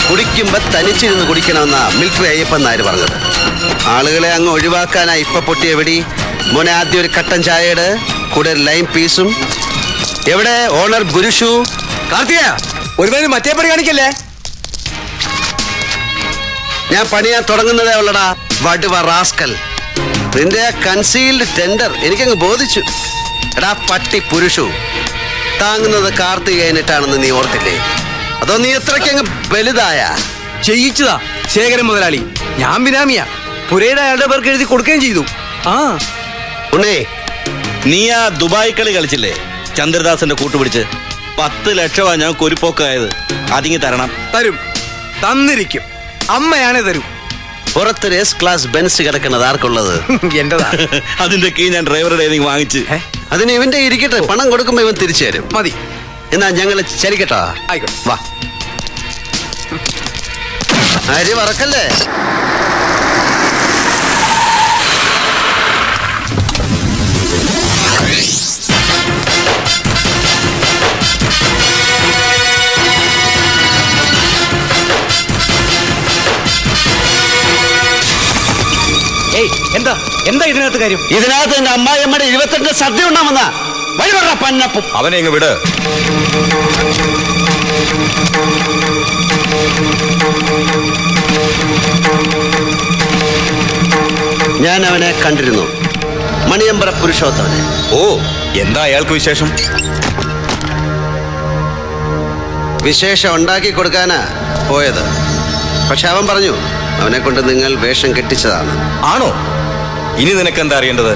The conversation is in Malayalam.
കുടിക്കുമ്പോ തനിച്ചിരുന്ന് കുടിക്കണമെന്ന മിലിറ്ററി അയ്യപ്പൻ നായർ പറഞ്ഞത്. ആളുകളെ അങ്ങ് ഒഴിവാക്കാനാ ഇപ്പൊ പൊട്ടിയ വെടി. മോനെ, ആദ്യം ഒരു കട്ടൻ ചായയുടെ കൂടെ ഒരു ലൈം പീസും. എവിടെ ഓണർ ഗുരുഷു? കാർത്തിക, ഒരു മറ്റേ പണി കാണിക്കല്ലേ. ഞാൻ പണിയാൻ തുടങ്ങുന്നതേ ഉള്ളടാ വടുവ റാസ്കൽ. നിന്റെ കൺസീൽഡ് ടെൻഡർ എനിക്കങ്ങ് ബോധിച്ചു. എടാ പട്ടി പുരുഷു, താങ്ങുന്നത് കാർത്തികേയനിട്ടാണെന്ന് നീ ഓർത്തില്ലേ? അതോ നീ എത്രയ്ക്കങ്ങ് വലുതായ? ചെയ്യിച്ചതാ ശേഖരൻ മുതലാളി. ഞാൻ ബിനാമിയാ. പുരയുടെ അയാളുടെ പേർക്ക് എഴുതി കൊടുക്കുകയും ചെയ്തു. ഉണ്ണേ, നീ ആ ദുബായ് കളി കളിച്ചില്ലേ ചന്ദ്രദാസന്റെ കൂട്ടുപിടിച്ച്? 10 ലക്ഷമാ ഞാൻ കൊരിപ്പോക്കായത്. അതിങ്ങി തരണം. തരും, തന്നിരിക്കും. അമ്മയാണേ തരും. പുറത്തൊരു എസ് ക്ലാസ് ബെൻസ് കിടക്കുന്നത് ആർക്കുള്ളത്? എന്റെതാ. അതിന്റെ കീ ഞാൻ ഡ്രൈവറുടെ വാങ്ങിച്ച്. അതിന് ഇവന്റെ ഇരിക്കട്ടെ, പണം കൊടുക്കുമ്പോ ഇവൻ തിരിച്ചു തരും. മതി. എന്നാ ഞങ്ങള് ചലിക്കട്ടോ? ആയിക്കോട്ടെ, വാ. അരി വറക്കല്ലേ. എന്താ എന്താ ഇതിനകത്ത് കാര്യം? ഇതിനകത്ത് എന്റെ അമ്മായിയമ്മയുടെ 22 സദ്യ ഉണ്ടാവുന്ന വഴി പറഞ്ഞ പന്നപ്പും. അവനെ ഇങ്ങ് വിട്. ഞാൻ അവനെ കണ്ടിരുന്നു, മണിയമ്പറ പുരുഷോത്തമനെ. ഓ, എന്താ അയാൾക്ക് വിശേഷം? വിശേഷം ഉണ്ടാക്കി കൊടുക്കാനാ പോയത്. പക്ഷെ അവൻ പറഞ്ഞു അവനെ കൊണ്ട് നിങ്ങൾ വേഷം കെട്ടിച്ചതാണ്. ആണോ? ഇനി നിനക്ക് എന്താ അറിയേണ്ടത്?